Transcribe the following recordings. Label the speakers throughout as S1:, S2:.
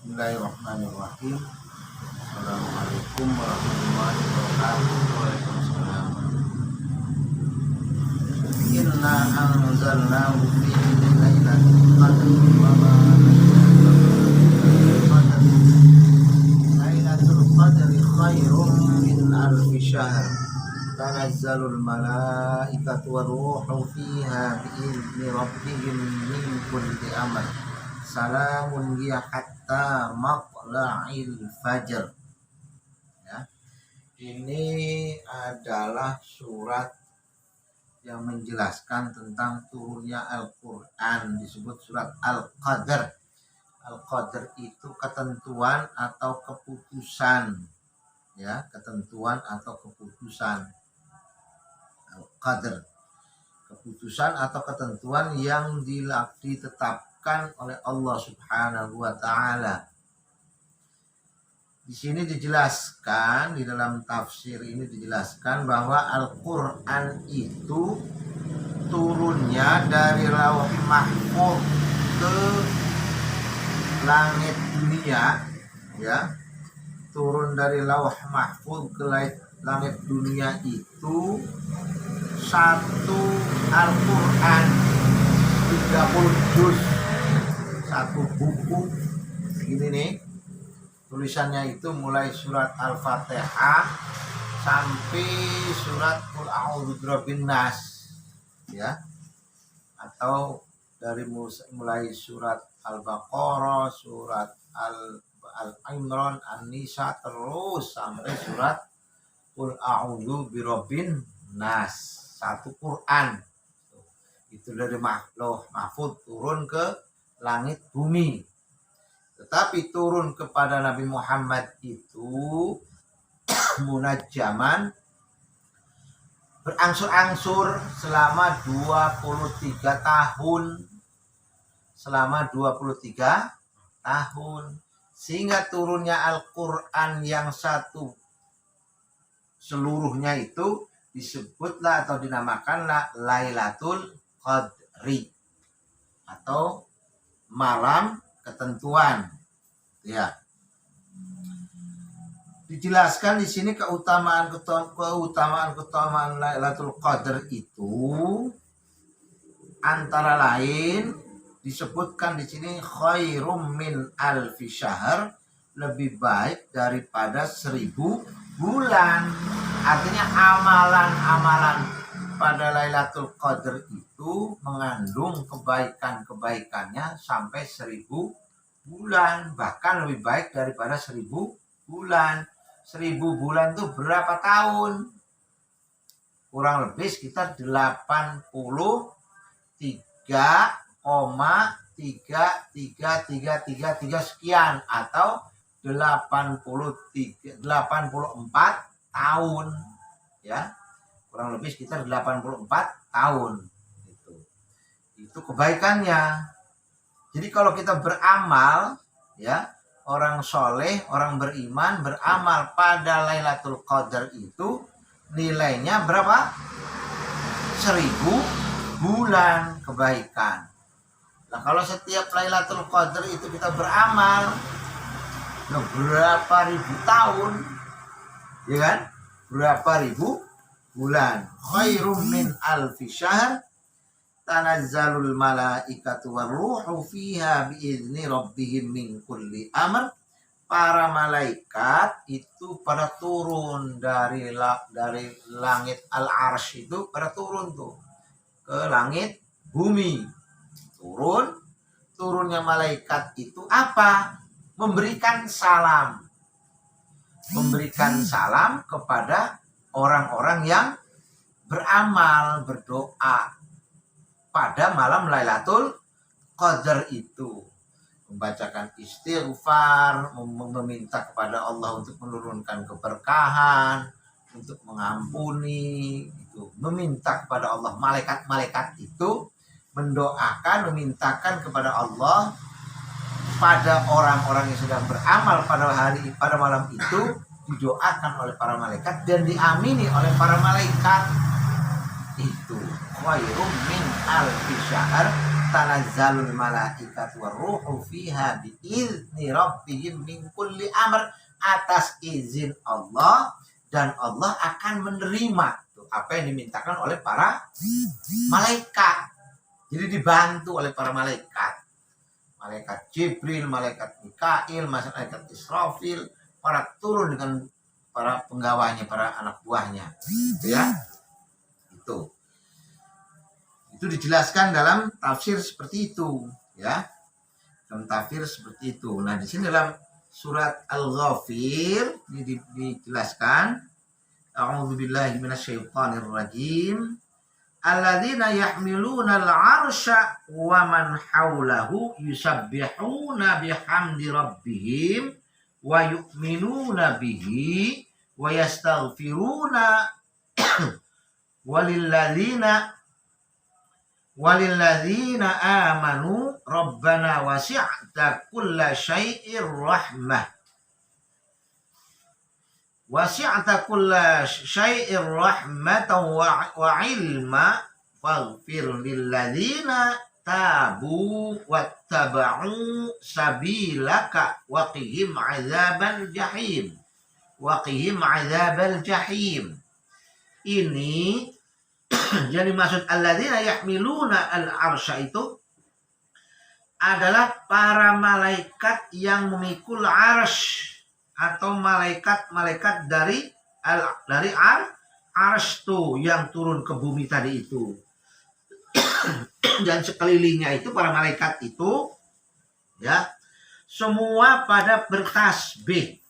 S1: Bismillahirrahmanirrahim. Assalamualaikum warahmatullahi wabarakatuh. Waalaikumsalam. Inna anzalnahu fi lailatul qadr wa ma lailatul qadri khairum min alfi syahr. Tanazzalul malaikatu waruhu fiha bi'izni rabbihim min kulli amr. Salamun hiya hatta matla'il fajr. Ya. Ini adalah surat yang menjelaskan tentang turunnya Al-Quran, disebut surat Al-Qadr. Al-Qadr itu ketentuan atau keputusan, ya, ketentuan atau keputusan. Al-Qadr, keputusan atau ketentuan yang ditetapkan oleh Allah Subhanahu wa taala. Di sini dijelaskan, di dalam tafsir ini dijelaskan bahwa Al-Qur'an itu turunnya dari Lauh Mahfuz ke langit dunia, ya. Turun dari Lauh Mahfuz ke langit dunia itu satu Al-Qur'an 30 juz, satu buku begini nih. Tulisannya itu mulai surat Al-Fatihah sampai surat Qul A'udzu Birabbin Nas, ya. Atau dari mulai surat Al-Baqarah, surat Al-Imran, An-Nisa, terus sampai surat Qul A'udzu Birabbin Nas. Satu Quran. Itu dari Lauh Mahfuz turun ke langit bumi. Tetapi turun kepada Nabi Muhammad itu munajjaman, berangsur-angsur selama 23 tahun. Selama 23 tahun. Sehingga turunnya Al-Quran yang satu seluruhnya itu disebutlah atau dinamakanlah Lailatul Qadri atau malam ketentuan, ya. Dijelaskan di sini keutamaan Lailatul Qadr itu antara lain disebutkan di sini khairum min alfi syahr, lebih baik daripada 1000 bulan. Artinya amalan-amalan pada Lailatul Qadr itu mengandung kebaikan-kebaikannya sampai 1000 bulan. Bahkan lebih baik daripada 1000 bulan. 1000 bulan itu berapa tahun? Kurang lebih sekitar 83,33333 sekian, atau 84 tahun, ya. Kurang lebih sekitar 84 tahun. Itu kebaikannya. Jadi kalau kita beramal, ya, orang soleh, orang beriman, beramal pada Lailatul Qadar itu nilainya berapa? 1000 bulan kebaikan. Nah, kalau setiap Lailatul Qadar itu kita beramal berapa ribu tahun, ya kan? Berapa ribu bulan. Khairum min alfi syahr. Tanazzalul malaikatu waruhu fiha biizni rabbihim min kulli amr. Para malaikat itu pada turun dari langit al-arsy itu, pada turun tuh ke langit bumi. Turunnya malaikat itu apa? Memberikan salam. Memberikan salam kepada orang-orang yang beramal, berdoa pada malam Lailatul Qadar itu. Membacakan istighfar, meminta kepada Allah untuk menurunkan keberkahan, untuk mengampuni, itu meminta kepada Allah. Malaikat-malaikat itu mendoakan, memintakan kepada Allah pada orang-orang yang sedang beramal pada malam itu, didoakan oleh para malaikat dan diamini oleh para malaikat. Itu khairum min alfi syahr, tanazzalul malaikatu waruhu fiha biizni rabbihim min kulli amr, atas izin Allah, dan Allah akan menerima tuh, apa yang dimintakan oleh para malaikat. Jadi dibantu oleh para malaikat. Malaikat Jibril, malaikat Mikail, malaikat Israfil, para turun dengan para penggawanya, para anak buahnya. Ya. Itu dijelaskan dalam tafsir seperti itu, ya. Dalam tafsir seperti itu. Nah, di sini dalam surat Al-Ghafir dijelaskan, a'udzubillahi minasyaitonir rajim. Alladzina yahmiluna al-'arsya wa man haulahu yusabbihuna bihamdi rabbihim wa yu'minuna bihi wa yastaghfiruna walilladzina amanu rabbana wasi'ta kulla syai'ir rahmah rahmatan wa ilma faghfir lilladzina tabu wattaba'u sabilaka wa qihim azabal jahim. Ini jadi maksud alladzina yahmiluna al-arsya itu adalah para malaikat yang memikul arsy, atau malaikat-malaikat dari arsy tuh yang turun ke bumi tadi itu. Dan sekelilingnya itu para malaikat itu, ya, semua pada bertasbih.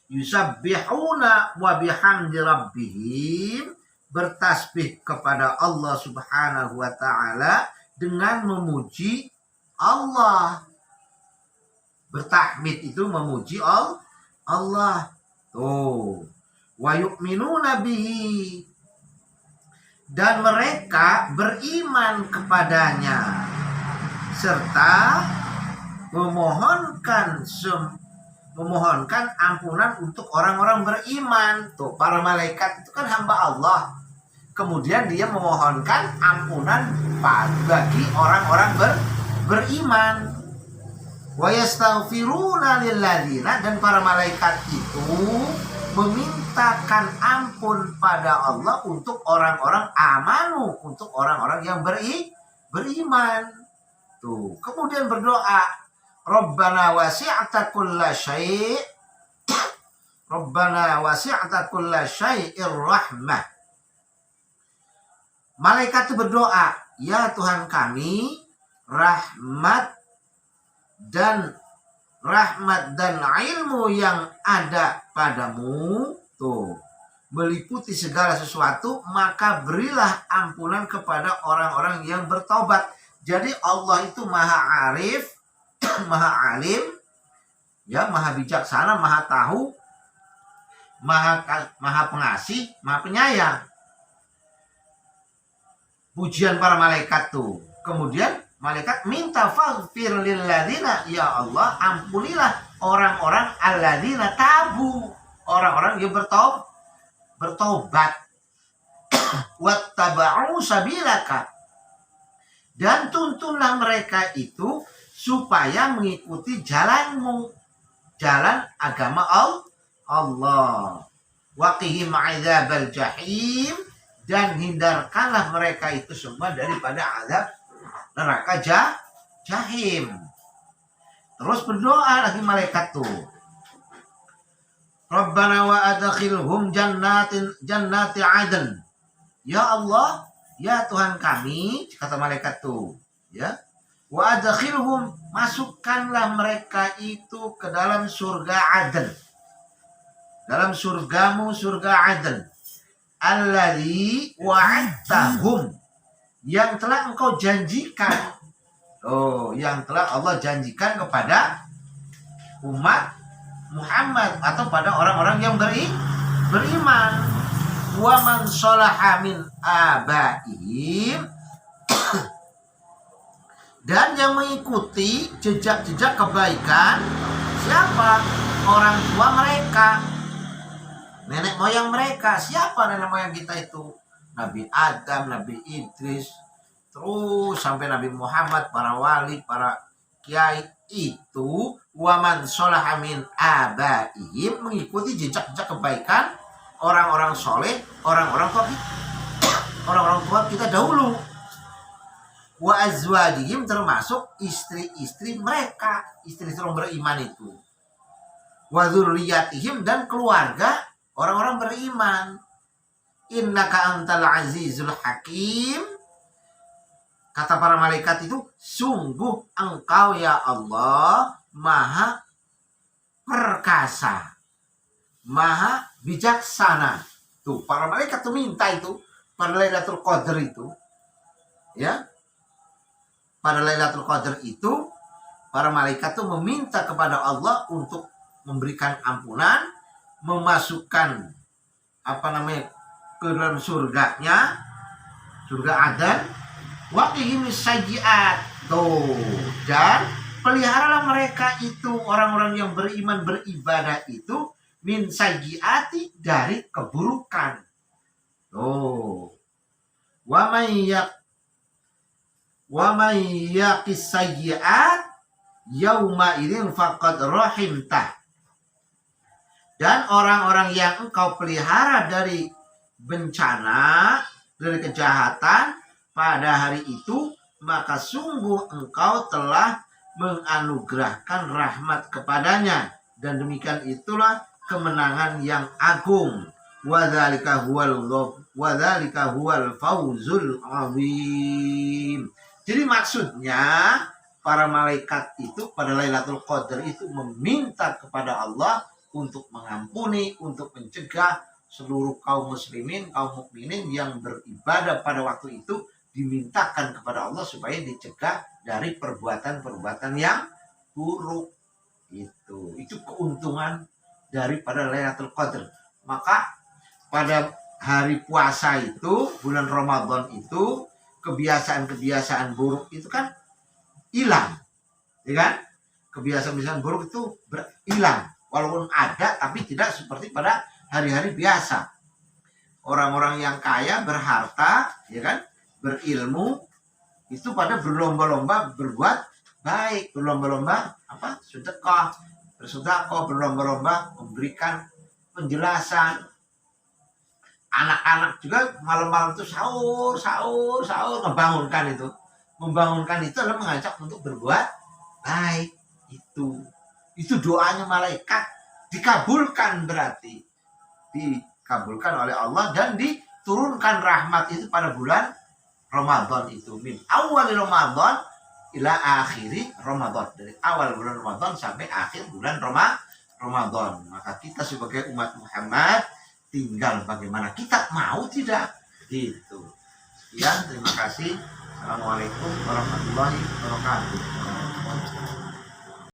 S1: Yusabbihuna wa bihamdi rabbihim, bertasbih kepada Allah Subhanahu wa ta'ala dengan memuji Allah. Bertahmid itu memuji Allah. Tuh. Wa yu'minuna bihi, dan mereka beriman kepadanya serta memohonkan ampunan untuk orang-orang beriman. Tuh, para malaikat itu kan hamba Allah. Kemudian dia memohonkan ampunan bagi orang-orang beriman. Wa yastaghfiruna lilladzina, dan para malaikat itu memintakan ampun pada Allah untuk orang-orang amanu, untuk orang-orang yang beriman. Tuh, kemudian berdoa, Rabbana wasi'ta kulla syai' Rabbana wasi'ta kulla syai'ir rahmah. Malaikat itu berdoa, ya Tuhan kami, rahmat dan ilmu yang ada padamu tuh meliputi segala sesuatu, maka berilah ampunan kepada orang-orang yang bertobat. Jadi Allah itu maha arif, maha alim, ya, maha bijaksana, maha tahu, maha pengasih, maha penyayang. Pujian para malaikat tuh. Kemudian malaikat minta faghfir lilladzina, ya Allah, ampunilah orang-orang alladzina tabu, orang-orang yang bertobat. Wattaba'u sabilaka, dan tuntunlah mereka itu supaya mengikuti jalanmu, jalan agama Allah. Waqihim azabal jahim, dan hindarkanlah mereka itu semua daripada azab neraka jahim. Terus berdoa lagi malaikat tuh, Rabbana wa adkhilhum jannati adn. Ya Allah, ya Tuhan kami, kata malaikat tuh, ya, wa adkhilhum, masukkanlah mereka itu ke dalam surga Aden, dalam surgamu, surga Aden, alladzi wa'adtahum, yang telah engkau janjikan. Oh, yang telah Allah janjikan kepada umat Muhammad atau pada orang-orang yang beriman. Wa man sholaha min abaihim, dan yang mengikuti jejak-jejak kebaikan siapa? Orang tua mereka, nenek moyang mereka. Siapa nenek moyang kita itu? Nabi Adam, Nabi Idris, terus sampai Nabi Muhammad, para wali, para kiai itu waman sholaha min abaihim, mengikuti jejak-jejak kebaikan orang-orang soleh, orang-orang tua kita dahulu. Wa azwajihim, termasuk istri-istri mereka, istri-istri orang beriman itu. Wa dzurriyyatihim, dan keluarga orang-orang beriman. Innaka antal azizul hakim, kata para malaikat itu, sungguh engkau ya Allah maha perkasa, maha bijaksana. Tuh para malaikat tuh minta itu pada Lailatul Qadar itu, ya. Pada Lailatul Qadar itu para malaikat tuh meminta kepada Allah untuk memberikan ampunan, memasukkan ke dalam surganya, surga Adan, waqihimis sayyi'at. Tuh, dan peliharalah mereka itu, orang-orang yang beriman beribadah itu, min sayyi'ati, dari keburukan. Tuh. Wa may yaqis sayyi'at yauma idzin faqad rahimtah. Dan orang-orang yang engkau pelihara dari bencana, dari kejahatan pada hari itu, maka sungguh engkau telah menganugerahkan rahmat kepadanya, dan demikian itulah kemenangan yang agung. Wadzalika huwal fawzul azim. Jadi maksudnya para malaikat itu pada Lailatul Qadar itu meminta kepada Allah untuk mengampuni, untuk mencegah seluruh kaum muslimin, kaum mukminin yang beribadah pada waktu itu, dimintakan kepada Allah supaya dicegah dari perbuatan-perbuatan yang buruk. Itu keuntungan daripada Lailatul Qadar. Maka pada hari puasa itu, bulan Ramadan itu, kebiasaan-kebiasaan buruk itu kan hilang, ya kan? Kebiasaan-kebiasaan buruk itu hilang, walaupun ada tapi tidak seperti pada hari-hari biasa. Orang-orang yang kaya, berharta, ya kan, berilmu, itu pada berlomba-lomba berbuat baik, berlomba-lomba sedekah, berlomba-lomba memberikan penjelasan. Anak-anak juga malam-malam itu sahur, membangunkan itu adalah mengajak untuk berbuat baik. Itu doanya malaikat dikabulkan, berarti dikabulkan oleh Allah dan diturunkan rahmat itu pada bulan Ramadan itu, min awal Ramadan ila akhiri Ramadan, dari awal bulan Ramadan sampai akhir bulan Ramadan. Maka kita sebagai umat Muhammad tinggal bagaimana kita mau tidak gitu. Sekian, terima kasih. Assalamualaikum warahmatullahi wabarakatuh.